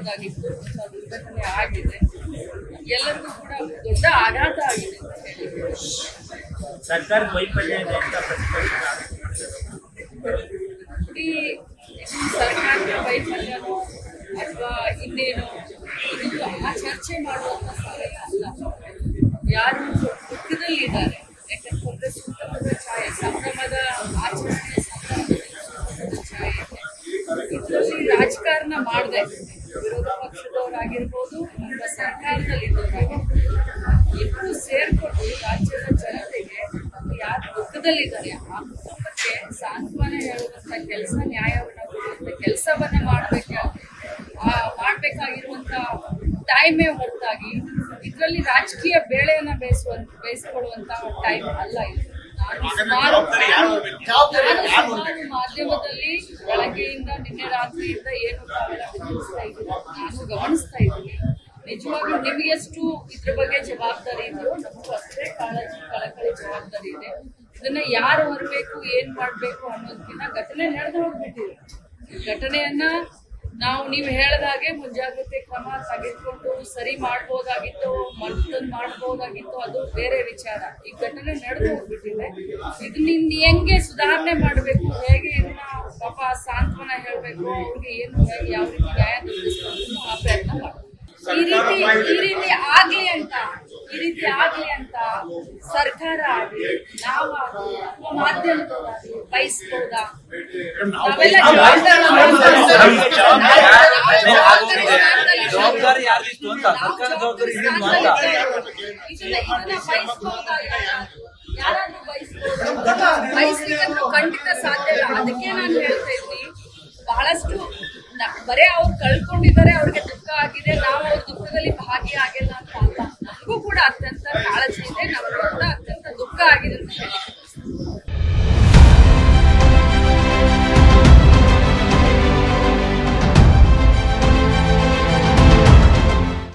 ಮಾಡಬಹುದಾಗಿತ್ತು. ದುರ್ಘಟನೆ ಆಗಿದೆ, ಎಲ್ಲರಿಗೂ ಕೂಡ ದೊಡ್ಡ ಆಘಾತ ಆಗಿದೆ ಅಂತ ಹೇಳಿ. ಸರ್ಕಾರದ ವೈಫಲ್ಯ ಇದೆ ಅಂತ ಈ ಸರ್ಕಾರದ ವೈಫಲ್ಯನೋ ಅಥವಾ ಇನ್ನೇನೋ ಇದು ಆ ಚರ್ಚೆ ಮಾಡುವಂತ ಸಮಯ ಅಲ್ಲ. ಯಾರು ದುಃಖದಲ್ಲಿದ್ದಾರೆ, ಯಾಕಂತಂದ್ರೆ ಸುತ್ತಮುತ್ತ ಛಾಯೆ ಸಂಭ್ರಮದ ಆಚರಣೆಯ ಸಂಭ್ರಮದ ಛಾಯೆ ಇದೆ. ಇದರಲ್ಲಿ ರಾಜಕಾರಣ ಮಾಡದೆ ವಿರೋಧ ಪಕ್ಷದವರಾಗಿರ್ಬೋದು ಅಥವಾ ಸರ್ಕಾರದಲ್ಲಿದ್ದವರಾಗಿರ್ಬೋದು ಇಬ್ಬರು ಸೇರ್ಕೊಂಡು ರಾಜ್ಯದ ಜನತೆಗೆ ಯಾರು ದುಃಖದಲ್ಲಿದ್ದಾರೆ ಆ ಕುಟುಂಬಕ್ಕೆ ಸಾಂತ್ವನ ಹೇಳುವಂತ ಕೆಲಸ, ನ್ಯಾಯವನ್ನ ಕೊಡುವಂತ ಕೆಲಸವನ್ನ ಮಾಡ್ಬೇಕಾಗಿರುವಂತ ಟೈಮೇ ಹೊರತಾಗಿ ಇದರಲ್ಲಿ ರಾಜಕೀಯ ಬೇಳೆಯನ್ನ ಬೇಯಿಸಿಕೊಳ್ಳುವಂತ ಟೈಮ್ ಅಲ್ಲ ಇದು. ನಾನು ಸುಮಾರು ಮಾಧ್ಯಮದಲ್ಲಿ ಬೆಳಗ್ಗೆಯಿಂದ ನಿನ್ನೆ ರಾತ್ರಿಯಿಂದ ಏನು ನಾನು ಗಮನಿಸ್ತಾ ಇದ್ದೀನಿ. ನಿಜವಾಗ್ಲೂ ನಿಮಗೆ ಎಷ್ಟು ಇದ್ರ ಬಗ್ಗೆ ಜವಾಬ್ದಾರಿ ಇದೆಯೋ ನಮಗೂ ಅಷ್ಟೇ ಕಾಳಜಿ ಕಳಕಳಿ ಜವಾಬ್ದಾರಿ ಇದೆ. ಇದನ್ನ ಯಾರು ಹೊರಬೇಕು, ಏನ್ ಮಾಡ್ಬೇಕು ಅನ್ನೋದಕ್ಕಿಂತ ಘಟನೆ ನಡೆದು ಹೋಗ್ಬಿಟ್ಟಿದೆ. ಘಟನೆಯನ್ನ ನೀವು ಹೇಳ್ದಾಗೆ ಮುಂಜಾಗ್ರತೆ ಕ್ರಮ ತೆಗೆದುಕೊಂಡು ಸರಿ ಮಾಡ್ಬೋದಾಗಿತ್ತು, ಮತ್ತೊಂದು ಮಾಡ್ಬೋದಾಗಿತ್ತು, ಅದು ಬೇರೆ ವಿಚಾರ. ಈ ಘಟನೆ ನಡೆದು ಹೋಗ್ಬಿಟ್ಟಿದೆ. ಇದನ್ನ ಹೆಂಗೆ ಸುಧಾರಣೆ ಮಾಡಬೇಕು, ಹೇಗೆ ಇದನ್ನ ಪಾಪ ಸಾಂತ್ವನ ಹೇಳ್ಬೇಕು, ಅವ್ರಿಗೆ ಏನು ಯಾವ ರೀತಿ ನ್ಯಾಯ ದೊರಕಿಸ್ಬೇಕು ಆ ಪ್ರಯತ್ನ ಮಾಡ್ಬೇಕು. ಈ ರೀತಿ ಆಗ್ಲಿ ಅಂತ ಸರ್ಕಾರ ಆಗಲಿ ನಾವಾಗಲಿ ಅಥವಾ ಮಾಧ್ಯಮದವರಾಗಲಿ ಬಯಸ್ಬೋದಾ? ನಾವೆಲ್ಲ ಜವಾಬ್ದಾರಿ ಯಾರಿತ್ತು ಅಂತ ಸರ್ಕಾರ ಜವಾಬ್ದಾರಿ ಇದನ್ನ ಬಯಸ್ಬೋದಾ? ಯಾರಾದ್ರೂ ಬಯಸ್ಲಿಕ್ಕಂದ್ರೂ ಖಂಡಿತ ಸಾಧ್ಯ ಇಲ್ಲ. ಅದಕ್ಕೆ ನಾನು ಹೇಳ್ತಾ ಇದ್ದೀನಿ, ಬಹಳಷ್ಟು ಬರೇ ಅವ್ರು ಕಳ್ಕೊಂಡಿದ್ದಾರೆ, ಅವ್ರಿಗೆ ದುಃಖ ಆಗಿದೆ, ನಾವು ಅವ್ರ ದುಃಖದಲ್ಲಿ ಭಾಗಿಯಾಗಿಲ್ಲ ಅಂತ ಅಲ್ಲ. ನಮಗೂ ಕೂಡ ಅತ್ಯಂತ ಕಾಳಜಿ ಇದೆ, ನಮಗೂ ಕೂಡ ಅತ್ಯಂತ ದುಃಖ ಆಗಿದೆ ಅಂತ ಹೇಳಿ